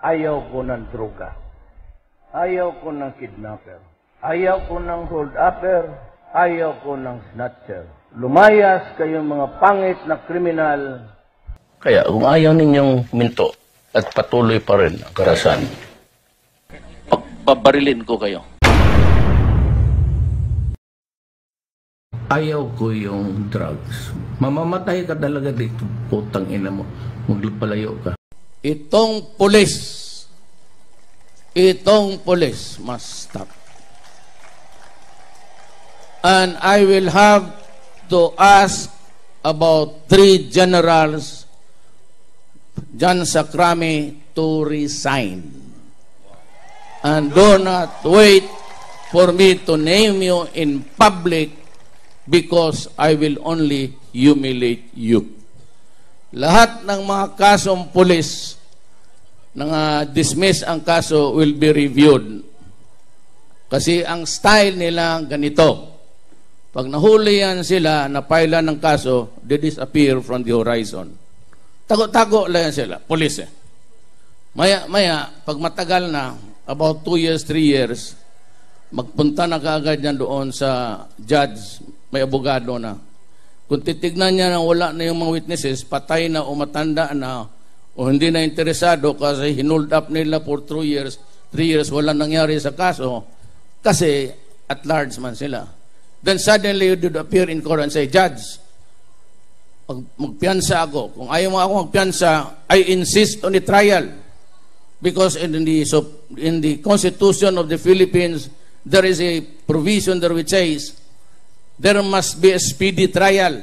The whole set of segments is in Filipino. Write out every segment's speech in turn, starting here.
Ayaw ko ng droga. Ayaw ko ng kidnapper. Ayaw ko ng hold-upper. Ayaw ko ng snatcher. Lumayas kayong mga pangit na kriminal. Kaya kung ayaw ninyong minto at patuloy pa rin ang karahasan, pabarilin ko kayo. Ayaw ko yung drugs. Mamamatay ka talaga dito. Putang ina mo. Magpalayo ka. Itong pulis must stop. And I will have to ask about 3 generals, John Sacrame, to resign. And do not wait for me to name you in public because I will only humiliate you. Lahat ng mga kasong pulis na dismiss ang kaso will be reviewed. Kasi ang style nila ganito. Pag nahuli yan sila, napailan ng kaso, they disappear from the horizon. Tago-tago lang yan sila, pulis eh. Maya, pag matagal na, about 2 years, 3 years, magpunta na kaagad yan doon sa judge, may abogado na. Kung titignan niya na wala na yung mga witnesses, patay na o matanda na, o hindi na interesado kasi hinold up nila for 3 years, wala nangyari sa kaso, kasi at large man sila. Then suddenly you would appear in court and say, Judge, magpiyansa ako. Kung ayaw mo ako magpiyansa, I insist on the trial. Because in the Constitution of the Philippines, there is a provision there which says, there must be a speedy trial.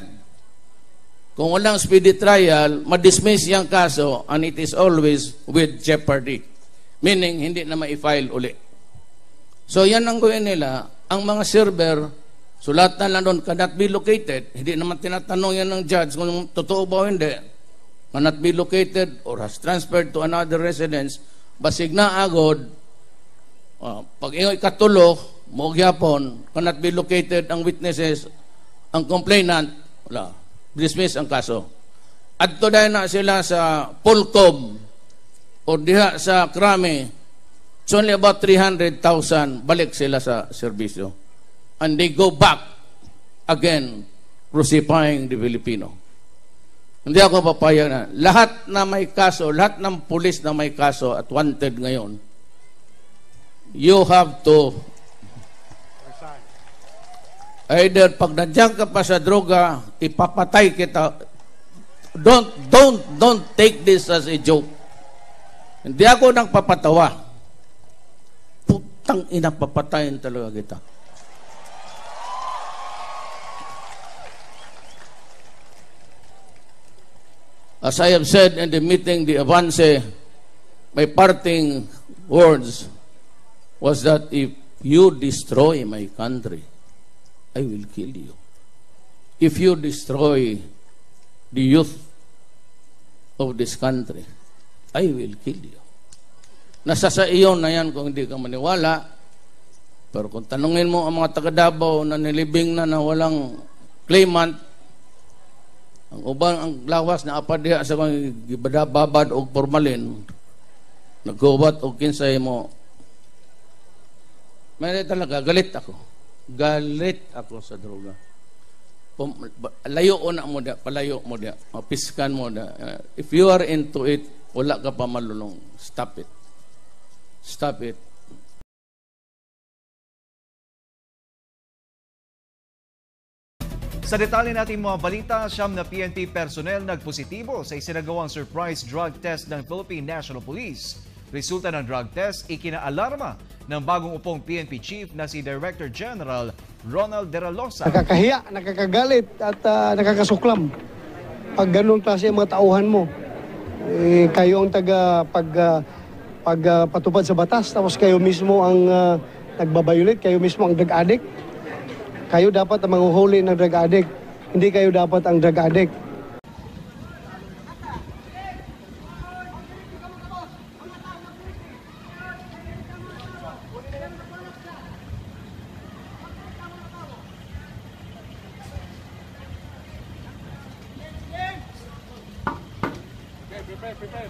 Kung walang speedy trial, ma-dismiss yung kaso and it is always with jeopardy. Meaning, hindi na ma-file uli. So, yan ang gawin nila. Ang mga server, sulatan lang doon, cannot be located. Hindi naman tinatanong yan ng judge kung totoo ba o hindi. Cannot be located or has transferred to another residence. Basig na agod, pag ingoy katulog, Mogyapon, cannot be located ang witnesses, ang complainant, wala, dismiss ang kaso. At to dahil na sila sa Polcom o diha sa Krame, it's only about 300,000, balik sila sa serbisyo. And they go back again, crucifying the Filipino. Hindi ako papayag na. Lahat na may kaso, lahat ng pulis na may kaso at wanted ngayon, you have to either pag nandiyan ka pa sa droga, ipapatay kita. Don't take this as a joke. Hindi ako nang papatawa. Putang ina, papatayin talaga kita. As I have said in the meeting, the Avance, my parting words was that if you destroy my country, I will kill you. If you destroy the youth of this country, I will kill you. Nasa sa iyo na yan kung hindi ka maniwala. Pero kung tanungin mo ang mga taga-Davao na nilibing na walang claimant, ang ubang ang lawas na apadiha sa mga gibadababad o formalin, nagkubat o kinsay mo, may talaga, galit ako. Galit ako sa droga. Layo na mo da, palayo mo da, mapiskan mo da. If you are into it, wala ka pa malulong. Stop it. Stop it. Sa detalye natin mga balita, 9 na PNP personnel nagpositibo sa isinagawang surprise drug test ng Philippine National Police. Resulta ng drug test, ikinaalarma ng bagong upong PNP Chief na si Director General Ronald De La Losa. Nakakahiya, nakakagalit at nakakasuklam. Pag ganun klase ang mga tauhan mo, kayo ang pagpatupad sa batas, tapos kayo mismo ang nagbabayulit, kayo mismo ang drug addict. Kayo dapat ang manguhuli ng drug addict, hindi kayo dapat ang drug addict. Prepare.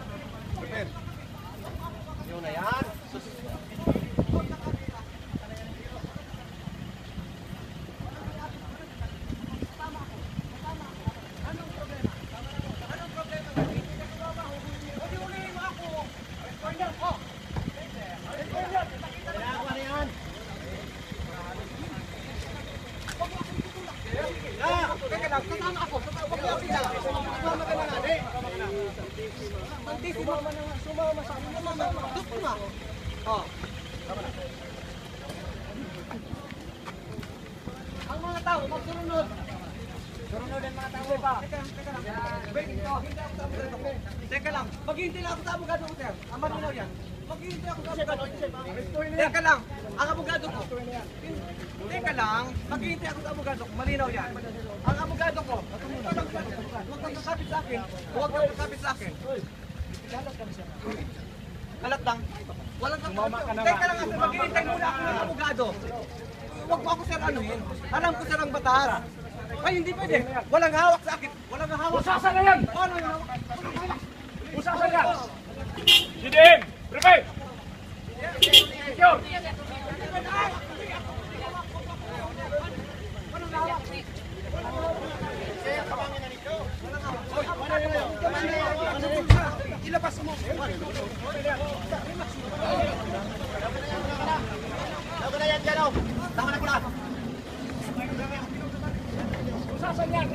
Ang mga tao, magsurunod. Surunod ang mga tao pa. Teka lang, maghihintay lang ako sa abogado ko, sir. Ang malinaw yan. Maghihintay ako sa abogado ko. Teka lang, ang abogado ko. Teka lang, maghihintay ako sa abogado ko. Malinaw yan. Ang abogado ko, huwag kang kakapit sa akin. Huwag kang kakapit sa akin. Kalat lang. Walang kakapit. Teka lang, maghihintay muna ako ng abogado. Huwag mo ako, sir, anuhin. Alam ko, sir, ang batas. Ay, hindi pwede. Walang hawak sa akin. Walang hawak. Usasan na yan! Walang hawak. Usasan yan! Sidin! Prepare! Secure! Ilabas mo. Tama na yan, Jano. Tama na ko na. Usasan yan!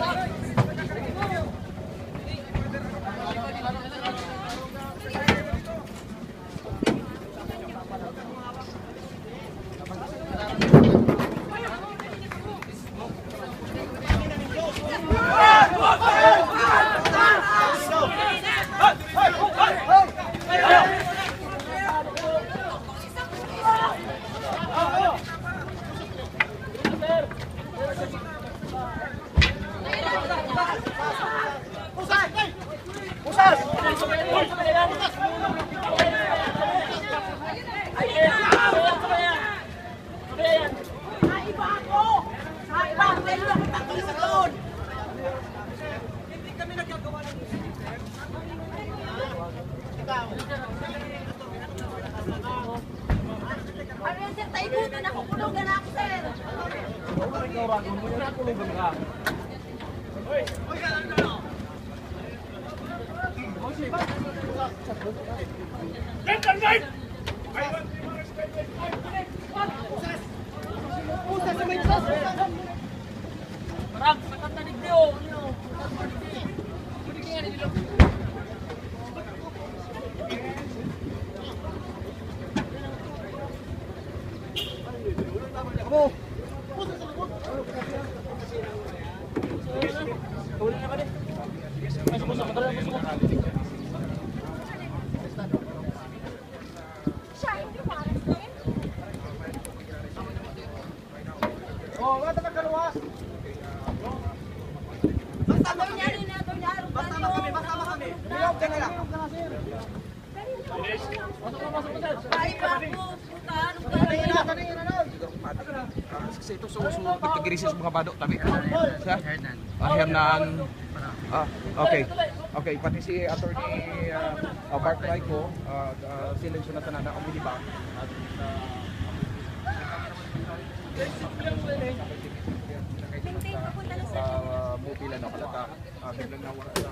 Ano yan, sir? Taibutan ako. Kulugan ako, sir. Get and right! Marang, nakatanig niyo. Siya, hindi pares din. Basta niya rin na ito niya. Basta kami. Teka lang. Ay, bako. Puta, anong Kasi ito susunod pagkagirisi sa mga bado tabi. Siya? Hernan. Okay. Okay, pati si attorney Bart Raico, silensyo na tanana ang bilibang. At mobile na kalata. Biglang nawala sa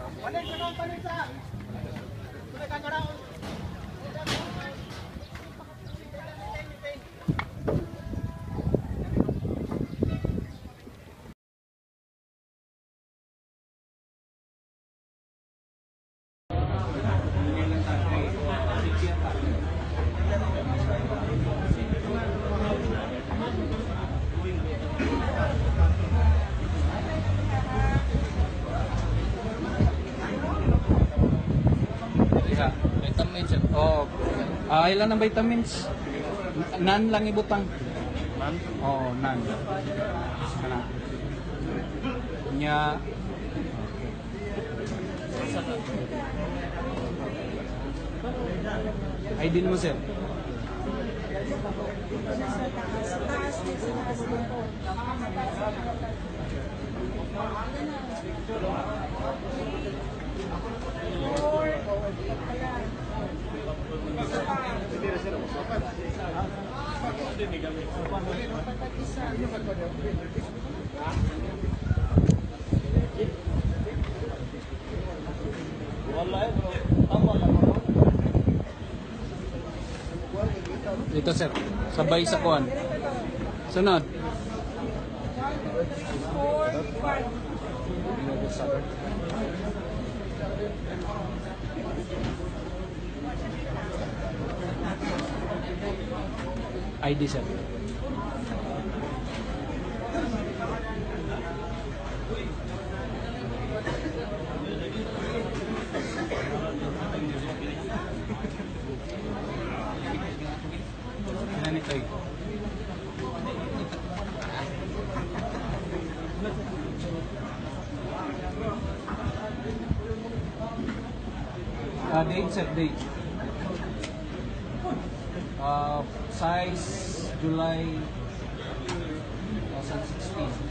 Vitamins. Oh, ilan ang vitamins? Nan lang ibutang. Nan? Oh, nan. Kana. Nya. ID mo sir. Dito sir, sabay sa kuan. Sunod. ID sir. Ano ito eh? Date set date. Size July 2016.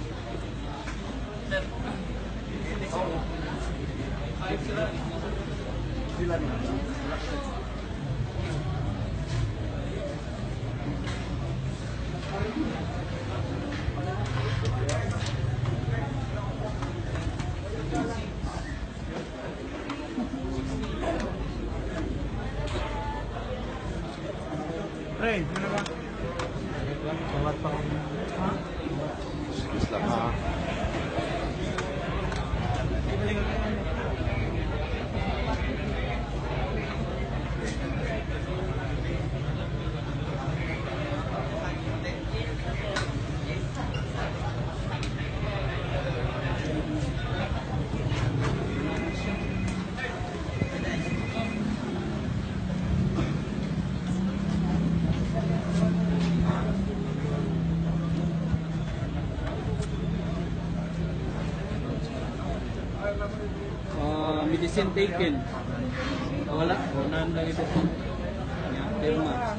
Hey, ano ba? Sangat pa. Islam ha. Medicine taken. Wala. Unahan lang ito. Derma.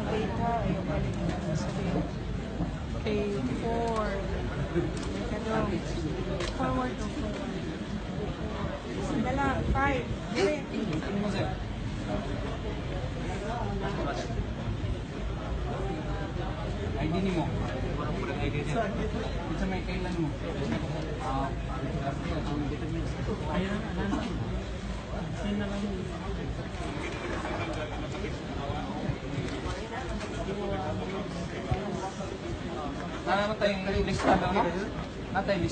Okay, 4. Forward to 4. Dala, 5. Ano mo sir? ID ni mo. ID din. Isa may kailan mo. Ayun na. Send na lang. Natay yung listado mo? Natay